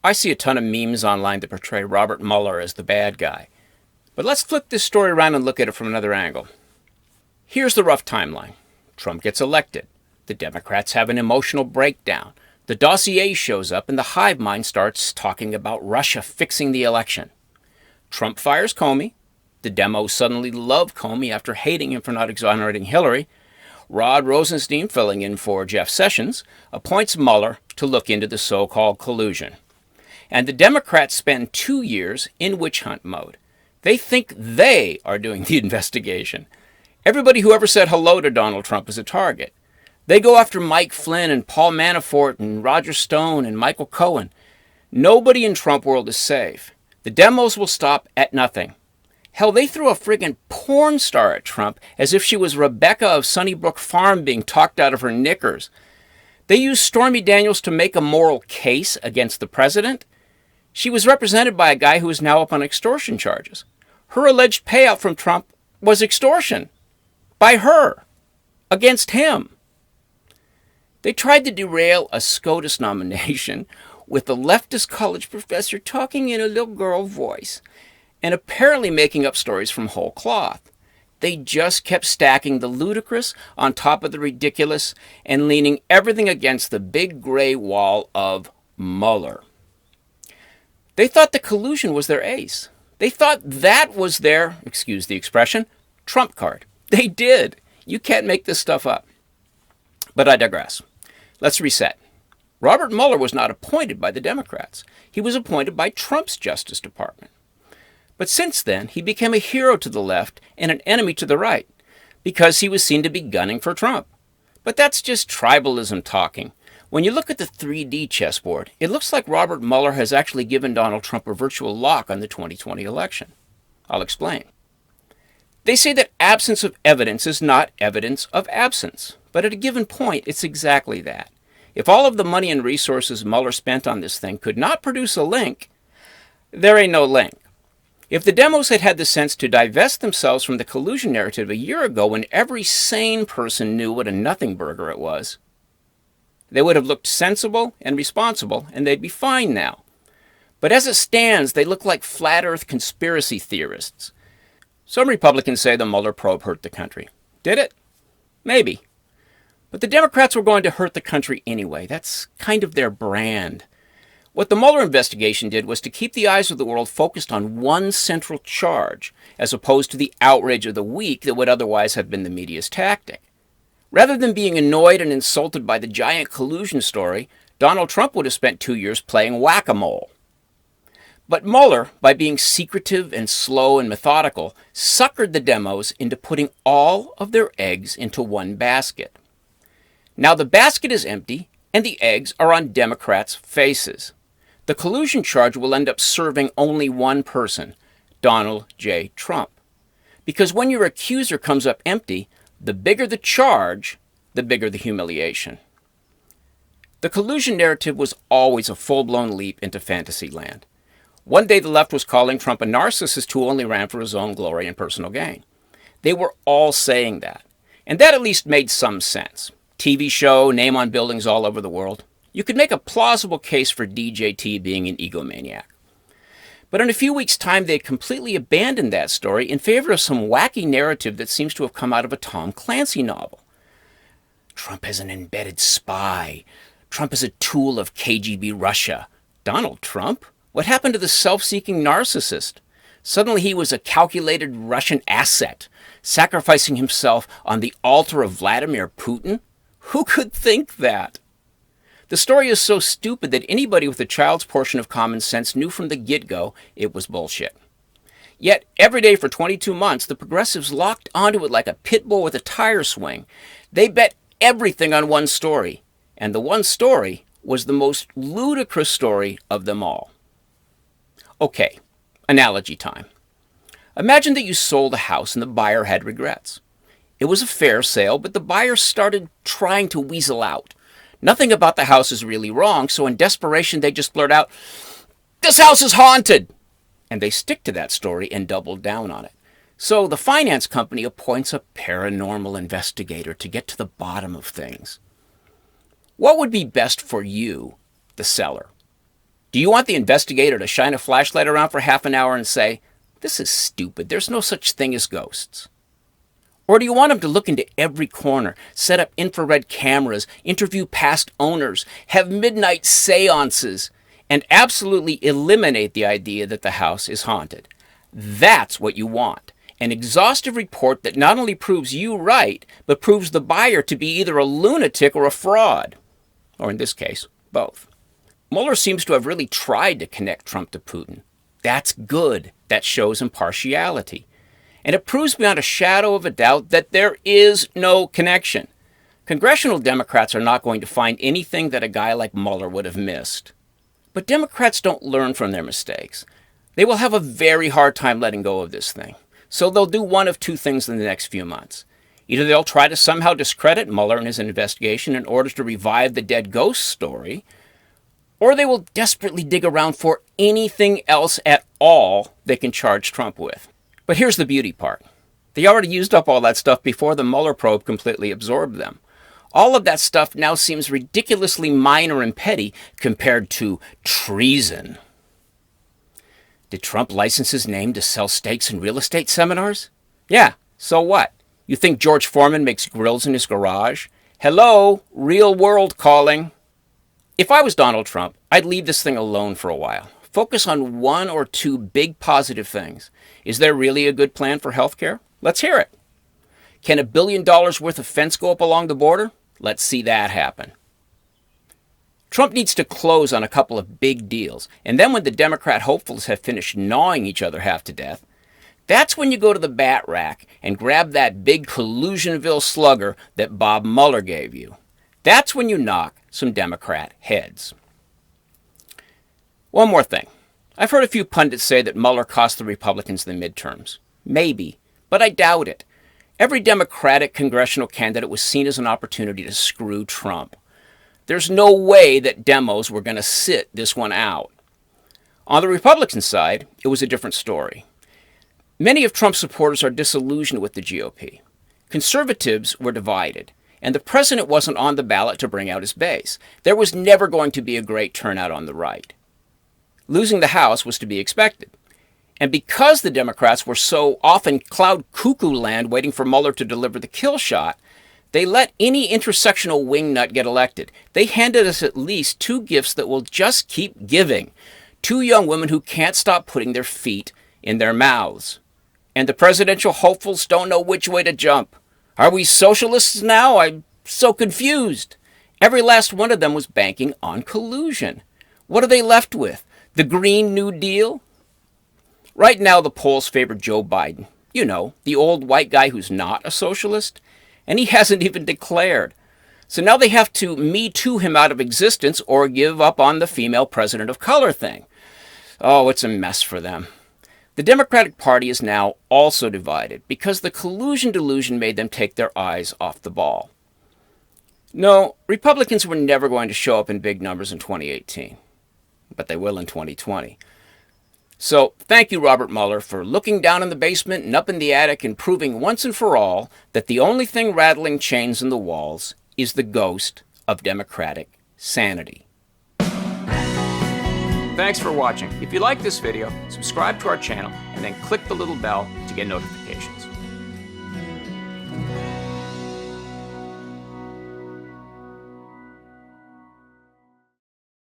I see a ton of memes online that portray Robert Mueller as the bad guy. But let's flip this story around and look at it from another angle. Here's the rough timeline. Trump gets elected. The Democrats have an emotional breakdown. The dossier shows up and the hive mind starts talking about Russia fixing the election. Trump fires Comey. The demos suddenly love Comey after hating him for not exonerating Hillary. Rod Rosenstein, filling in for Jeff Sessions, appoints Mueller to look into the so-called collusion. And the Democrats spend 2 years in witch hunt mode. They think they are doing the investigation. Everybody who ever said hello to Donald Trump is a target. They go after Mike Flynn and Paul Manafort and Roger Stone and Michael Cohen. Nobody in Trump world is safe. The demos will stop at nothing. Hell, they threw a friggin' porn star at Trump as if she was Rebecca of Sunnybrook Farm being talked out of her knickers. They used Stormy Daniels to make a moral case against the president. She was represented by a guy who is now up on extortion charges. Her alleged payout from Trump was extortion. By her. Against him. They tried to derail a SCOTUS nomination with the leftist college professor talking in a little girl voice and apparently making up stories from whole cloth. They just kept stacking the ludicrous on top of the ridiculous and leaning everything against the big gray wall of Mueller. They thought the collusion was their ace. They thought that was their, excuse the expression, trump card. They did. You can't make this stuff up. But I digress. Let's reset. Robert Mueller was not appointed by the Democrats. He was appointed by Trump's Justice Department. But since then, he became a hero to the left and an enemy to the right, because he was seen to be gunning for Trump. But that's just tribalism talking. When you look at the 3D chessboard, it looks like Robert Mueller has actually given Donald Trump a virtual lock on the 2020 election. I'll explain. They say that absence of evidence is not evidence of absence. But at a given point, it's exactly that. If all of the money and resources Mueller spent on this thing could not produce a link, there ain't no link. If the demos had had the sense to divest themselves from the collusion narrative a year ago when every sane person knew what a nothing burger it was, they would have looked sensible and responsible, and they'd be fine now. But as it stands, they look like flat earth conspiracy theorists. Some Republicans say the Mueller probe hurt the country. Did it? Maybe. But the Democrats were going to hurt the country anyway. That's kind of their brand. What the Mueller investigation did was to keep the eyes of the world focused on one central charge, as opposed to the outrage of the week that would otherwise have been the media's tactic. Rather than being annoyed and insulted by the giant collusion story, Donald Trump would have spent 2 years playing whack-a-mole. But Mueller, by being secretive and slow and methodical, suckered the demos into putting all of their eggs into one basket. Now the basket is empty, and the eggs are on Democrats' faces. The collusion charge will end up serving only one person, Donald J. Trump. Because when your accuser comes up empty, the bigger the charge, the bigger the humiliation. The collusion narrative was always a full-blown leap into fantasy land. One day the left was calling Trump a narcissist who only ran for his own glory and personal gain. They were all saying that, and that at least made some sense. TV show, name on buildings all over the world. You could make a plausible case for DJT being an egomaniac. But in a few weeks' time, they had completely abandoned that story in favor of some wacky narrative that seems to have come out of a Tom Clancy novel. Trump is an embedded spy. Trump is a tool of KGB Russia. Donald Trump? What happened to the self-seeking narcissist? Suddenly he was a calculated Russian asset, sacrificing himself on the altar of Vladimir Putin? Who could think that? The story is so stupid that anybody with a child's portion of common sense knew from the get-go it was bullshit. Yet, every day for 22 months, the progressives locked onto it like a pit bull with a tire swing. They bet everything on one story, and the one story was the most ludicrous story of them all. Okay, analogy time. Imagine that you sold a house and the buyer had regrets. It was a fair sale, but the buyer started trying to weasel out. Nothing about the house is really wrong, so in desperation they just blurt out, "This house is haunted!" And they stick to that story and double down on it. So the finance company appoints a paranormal investigator to get to the bottom of things. What would be best for you, the seller? Do you want the investigator to shine a flashlight around for half an hour and say, "This is stupid, there's no such thing as ghosts"? Or do you want him to look into every corner, set up infrared cameras, interview past owners, have midnight seances, and absolutely eliminate the idea that the house is haunted? That's what you want. An exhaustive report that not only proves you right, but proves the buyer to be either a lunatic or a fraud. Or in this case, both. Mueller seems to have really tried to connect Trump to Putin. That's good. That shows impartiality. And it proves beyond a shadow of a doubt that there is no connection. Congressional Democrats are not going to find anything that a guy like Mueller would have missed. But Democrats don't learn from their mistakes. They will have a very hard time letting go of this thing. So they'll do one of two things in the next few months. Either they'll try to somehow discredit Mueller and his investigation in order to revive the dead ghost story, or they will desperately dig around for anything else at all they can charge Trump with. But here's the beauty part. They already used up all that stuff before the Mueller probe completely absorbed them. All of that stuff now seems ridiculously minor and petty compared to treason. Did Trump license his name to sell steaks in real estate seminars? Yeah, so what? You think George Foreman makes grills in his garage? Hello, real world calling. If I was Donald Trump, I'd leave this thing alone for a while. Focus on one or two big positive things. Is there really a good plan for health care? Let's hear it. Can $1 billion worth of fence go up along the border? Let's see that happen. Trump needs to close on a couple of big deals, and then when the Democrat hopefuls have finished gnawing each other half to death, that's when you go to the bat rack and grab that big Collusionville slugger that Bob Mueller gave you. That's when you knock some Democrat heads. One more thing. I've heard a few pundits say that Mueller cost the Republicans the midterms. Maybe, but I doubt it. Every Democratic congressional candidate was seen as an opportunity to screw Trump. There's no way that demos were going to sit this one out. On the Republican side, it was a different story. Many of Trump's supporters are disillusioned with the GOP. Conservatives were divided, and the president wasn't on the ballot to bring out his base. There was never going to be a great turnout on the right. Losing the House was to be expected. And because the Democrats were so often cloud cuckoo land waiting for Mueller to deliver the kill shot, they let any intersectional wingnut get elected. They handed us at least two gifts that will just keep giving. Two young women who can't stop putting their feet in their mouths. And the presidential hopefuls don't know which way to jump. Are we socialists now? I'm so confused. Every last one of them was banking on collusion. What are they left with? The Green New Deal? Right now, the polls favor Joe Biden. You know, the old white guy who's not a socialist. And he hasn't even declared. So now they have to Me Too him out of existence or give up on the female president of color thing. Oh, it's a mess for them. The Democratic Party is now also divided because the collusion delusion made them take their eyes off the ball. No, Republicans were never going to show up in big numbers in 2018. But they will in 2020. So, thank you, Robert Mueller, for looking down in the basement and up in the attic and proving once and for all that the only thing rattling chains in the walls is the ghost of Democratic sanity. Thanks for watching. If you like this video, subscribe to our channel and then click the little bell to get notifications.